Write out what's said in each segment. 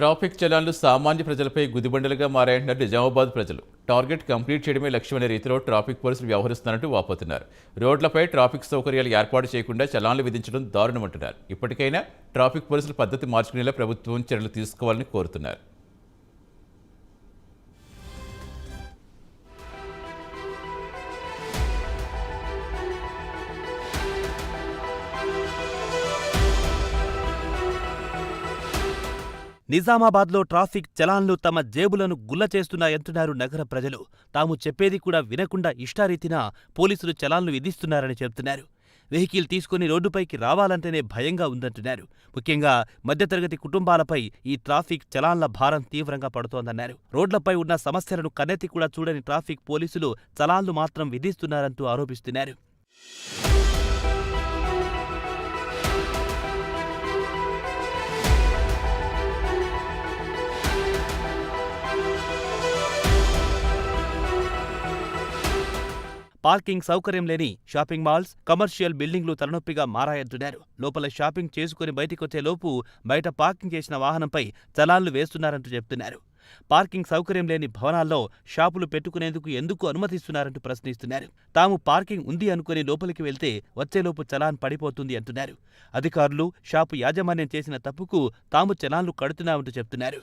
Traffic చలాన్లు సామాన్య ప్రజలపై గుదిబండలుగా మారాయంటున్నారు నిజామాబాద్ ప్రజలు. టార్గెట్ కంప్లీట్ చేయడమే లక్ష్యమనే రీతిలో ట్రాఫిక్ పోలీసులు వ్యవహరిస్తున్నారంటూ వాపోతున్నారు. రోడ్లపై ట్రాఫిక్ సౌకర్యాలు ఏర్పాటు చేయకుండా చలాన్లు విధించడం దారుణమంటున్నారు. ఇప్పటికైనా ట్రాఫిక్ పోలీసులు పద్ధతి మార్చుకునేలా ప్రభుత్వం చర్యలు తీసుకోవాలని కోరుతున్నారు. నిజామాబాద్లో ట్రాఫిక్ చలాన్లు తమ జేబులను గుల్ల చేస్తున్నాయంటున్నారు నగర ప్రజలు. తాము చెప్పేది కూడా వినకుండా ఇష్టారీతిన పోలీసులు చలాన్లు విధిస్తున్నారని చెబుతున్నారు. వెహికల్ తీసుకుని రోడ్డుపైకి రావాలంటేనే భయంగా ఉందంటున్నారు. ముఖ్యంగా మధ్యతరగతి కుటుంబాలపై ఈ ట్రాఫిక్ చలాన్ల భారం తీవ్రంగా పడుతోందన్నారు. రోడ్లపై ఉన్న సమస్యలను కన్నెత్తి కూడా చూడని ట్రాఫిక్ పోలీసులు చలాన్లు మాత్రం విధిస్తున్నారంటూ ఆరోపిస్తున్నారు. పార్కింగ్ సౌకర్యం లేని షాపింగ్ మాల్స్, కమర్షియల్ బిల్డింగ్లు తలనొప్పిగా మారాయంటున్నారు. లోపల షాపింగ్ చేసుకుని బయటికొచ్చేలోపు బయట పార్కింగ్ చేసిన వాహనంపై చలాన్లు వేస్తున్నారంటూ చెబుతున్నారు. పార్కింగ్ సౌకర్యం లేని భవనాల్లో షాపులు పెట్టుకునేందుకు ఎందుకు అనుమతిస్తున్నారంటూ ప్రశ్నిస్తున్నారు. తాము పార్కింగ్ ఉంది అనుకుని లోపలికి వెళ్తే వచ్చేలోపు చలాన్ పడిపోతుంది అంటున్నారు. అధికారులు, షాపు యాజమాన్యం చేసిన తప్పుకు తాము చలాన్లు కడుతున్నామంటూ చెబుతున్నారు.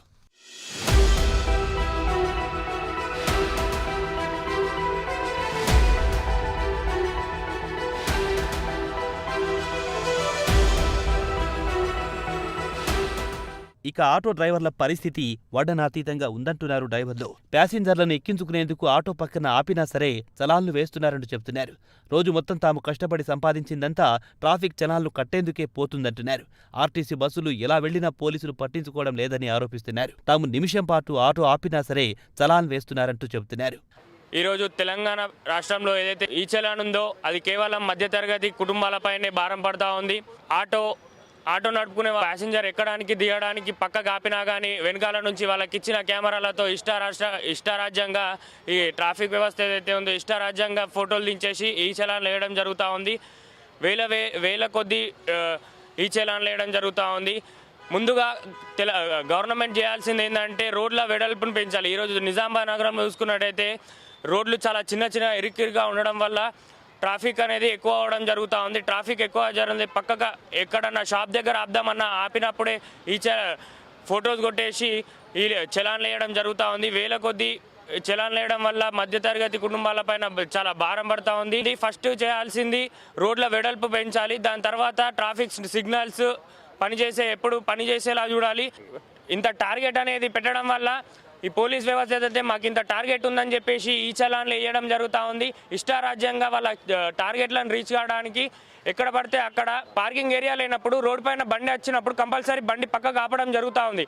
ఇక ఆటో డ్రైవర్ల పరిస్థితి వడ్డనాతీతంగా ఉందంటున్నారు డ్రైవర్లు. ప్యాసింజర్లను ఎక్కించుకునేందుకు ఆటో పక్కన ఆపినా సరే చలాన్లు వేస్తున్నారంటూ చెబుతున్నారు. రోజు మొత్తం తాము కష్టపడి సంపాదించిందంతా ట్రాఫిక్ చలాన్లు కట్టేందుకే పోతుందంటున్నారు. ఆర్టీసీ బస్సులు ఎలా వెళ్లినా పోలీసులు పట్టించుకోవడం లేదని ఆరోపిస్తున్నారు. తాము నిమిషం పాటు ఆటో ఆపినా సరే చలాన్ వేస్తున్నారంటూ చెబుతున్నారు. ఈరోజు తెలంగాణ రాష్ట్రంలో ఏదైతే ఈ చలాన్ ఉందో అది కేవలం మధ్యతరగతి కుటుంబాలపైనే భారం పడతా ఉంది. ఆటో నడుపుకునే ప్యాసింజర్ ఎక్కడానికి దిగడానికి పక్కకు ఆపినా కానీ వెనకాల నుంచి వాళ్ళకి ఇచ్చిన కెమెరాలతో ఇష్టారాజ్యంగా ఈ ట్రాఫిక్ వ్యవస్థ ఏదైతే ఉందో ఇష్టారాజ్యంగా ఫోటోలు దించేసి ఈ చలాన్లు వేయడం జరుగుతూ ఉంది. వేల కొద్దీ ఈ చలాన్లు వేయడం జరుగుతూ ఉంది. ముందుగా గవర్నమెంట్ చేయాల్సింది ఏంటంటే రోడ్ల వెడల్పును పెంచాలి. ఈరోజు నిజామాబాద్ నగరంలో చూసుకున్నట్టయితే రోడ్లు చాలా చిన్న ఇరుక్కిరుగా ఉండడం వల్ల ట్రాఫిక్ అనేది ఎక్కువ అవడం జరుగుతూ ఉంది. ట్రాఫిక్ ఎక్కువ జరిగింది పక్కగా ఎక్కడన్నా షాప్ దగ్గర ఆపుదామన్నా ఆపినప్పుడే ఈ ఫొటోస్ కొట్టేసి ఈ చలాన్లు వేయడం జరుగుతూ ఉంది. వేల కొద్దీ చలాన్లు వేయడం వల్ల మధ్యతరగతి కుటుంబాలపైన చాలా భారం పడుతూ ఉంది. ఇది ఫస్ట్ చేయాల్సింది రోడ్ల వెడల్పు పెంచాలి. దాని తర్వాత ట్రాఫిక్ సిగ్నల్స్ ఎప్పుడు పనిచేసేలా చూడాలి. ఇంత టార్గెట్ అనేది పెట్టడం వల్ల ఈ పోలీస్ వ్యవస్థ ఏదైతే మాకు ఇంత టార్గెట్ ఉందని చెప్పేసి ఈ చలాన్లు వేయడం జరుగుతూ ఉంది. ఇష్టారాజ్యంగా వాళ్ళ టార్గెట్లను రీచ్ కావడానికి ఎక్కడ పడితే అక్కడ పార్కింగ్ ఏరియా లేనప్పుడు రోడ్ పైన బండి వచ్చినప్పుడు కంపల్సరీ బండి పక్కకు ఆపడం జరుగుతూ ఉంది.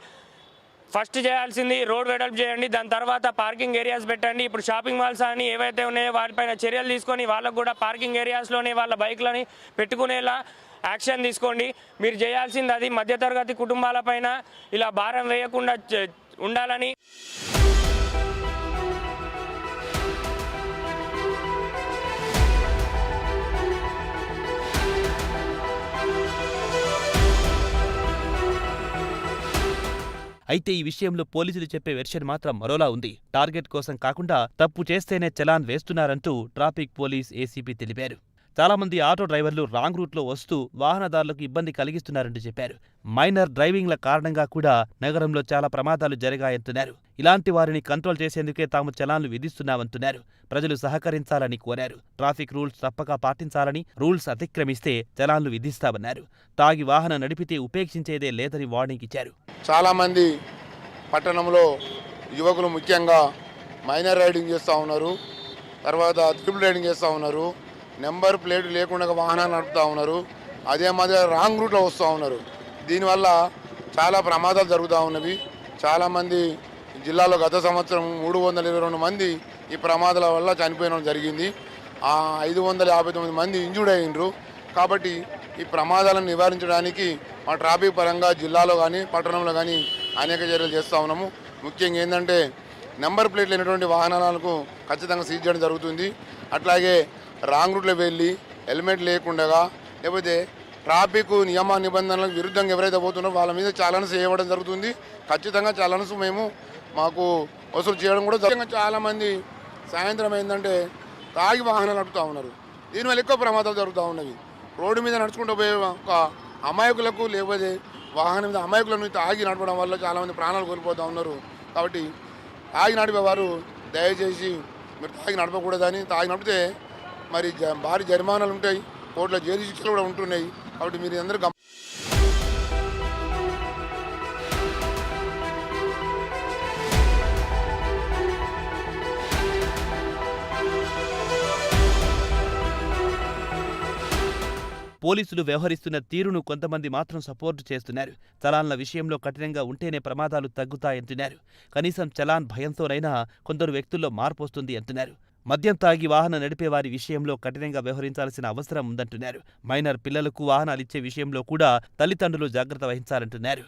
ఫస్ట్ చేయాల్సింది రోడ్ వెడల్పు చేయండి. దాని తర్వాత పార్కింగ్ ఏరియాస్ పెట్టండి. ఇప్పుడు షాపింగ్ మాల్స్ అని ఏవైతే ఉన్నాయో వాటిపైన చర్యలు తీసుకొని వాళ్ళకు కూడా పార్కింగ్ ఏరియాస్లోనే వాళ్ళ బైక్లని పెట్టుకునేలా యాక్షన్ తీసుకోండి. మీరు చేయాల్సింది అది. మధ్యతరగతి కుటుంబాలపైన ఇలా భారం వేయకుండా ఉండాలని. అయితే ఈ విషయంలో పోలీసులు చెప్పే వెర్షన్ మాత్రం మరోలా ఉంది. టార్గెట్ కోసం కాకుండా తప్పు చేస్తేనే చలాన్ వేస్తున్నారంటూ ట్రాఫిక్ పోలీస్ ఏసీపీ తెలిపారు. చాలామంది ఆటో డ్రైవర్లు రాంగ్ రూట్లో వస్తూ వాహనదారులకు ఇబ్బంది కలిగిస్తున్నారంటూ చెప్పారు. మైనర్ డ్రైవింగ్ల కారణంగా కూడా నగరంలో చాలా ప్రమాదాలు జరిగాయంటున్నారు. ఇలాంటి వారిని కంట్రోల్ చేసేందుకే తాము చలాన్లు విధిస్తున్నామంటున్నారు. ప్రజలు సహకరించాలని కోరారు. ట్రాఫిక్ రూల్స్ తప్పక పాటించాలని, రూల్స్ అతిక్రమిస్తే చలాన్లు విధిస్తామన్నారు. తాగి వాహనం నడిపితే ఉపేక్షించేదే లేదని వార్నింగ్ ఇచ్చారు. చాలామంది పట్టణంలో యువకులు ముఖ్యంగా మైనర్ రైడింగ్ చేస్తూ ఉన్నారు, తర్వాత ట్రిపుల్ రైడింగ్ చేస్తూ ఉన్నారు, నెంబర్ ప్లేట్ లేకుండా వాహనాలు నడుపుతూ ఉన్నారు, అదే మాదిరిగా రాంగ్ రూట్లో వస్తూ ఉన్నారు. దీనివల్ల చాలా ప్రమాదాలు జరుగుతూ ఉన్నవి. చాలామంది జిల్లాలో గత సంవత్సరం 322 మంది ఈ ప్రమాదాల వల్ల చనిపోయడం జరిగింది. 559 మంది ఇంజూర్డ్ అయ్యిండ్రు. కాబట్టి ఈ ప్రమాదాలను నివారించడానికి మా ట్రాఫిక్ పరంగా జిల్లాలో కానీ పట్టణంలో కానీ అనేక చర్యలు చేస్తూ ఉన్నాము. ముఖ్యంగా ఏంటంటే నెంబర్ ప్లేట్ లేనటువంటి వాహనాలకు ఖచ్చితంగా సీజ్ చేయడం జరుగుతుంది. అట్లాగే రాంగ్ రూట్లో వెళ్ళి హెల్మెట్ లేకుండా లేకపోతే ట్రాఫిక్ నియమ నిబంధనలకు విరుద్ధంగా ఎవరైతే పోతున్నారో వాళ్ళ మీద ఛాలెన్స్ చేయడం జరుగుతుంది. ఖచ్చితంగా ఛాలెన్స్ మేము మాకు వసూలు చేయడం కూడా జరుగుతుంది. చాలామంది సాయంత్రం ఏంటంటే తాగి వాహనాలు నడుపుతూ ఉన్నారు. దీనివల్ల ఎక్కువ ప్రమాదాలు జరుగుతూ ఉన్నవి. రోడ్డు మీద నడుచుకుంటూ పోయే ఒక అమాయకులకు లేకపోతే వాహనం మీద అమాయకులను తాగి నడపడం వల్ల చాలామంది ప్రాణాలు కోల్పోతూ ఉన్నారు. కాబట్టి తాగి నడిపేవారు దయచేసి మీరు తాగి నడపకూడదని, తాగి నడిపితే మరి భారీ జరిమానాలు ఉంటాయి, కోర్టులో జైలు శిక్షలు కూడా ఉంటున్నాయి. కాబట్టి మీరు అందరూ పోలీసులు వ్యవహరిస్తున్న తీరును కొంతమంది మాత్రం సపోర్టు చేస్తున్నారు. చలాన్ల విషయంలో కఠినంగా ఉంటేనే ప్రమాదాలు తగ్గుతాయంటున్నారు. కనీసం చలాన్ భయంతోనైనా కొందరు వ్యక్తుల్లో మార్పు వస్తుంది అంటున్నారు. మద్యం తాగి వాహనం నడిపేవారి విషయంలో కఠినంగా వ్యవహరించాల్సిన అవసరం ఉందంటున్నారు. మైనర్ పిల్లలకు వాహనాలిచ్చే విషయంలో కూడా తల్లిదండ్రులు జాగ్రత్త వహించాలంటున్నారు.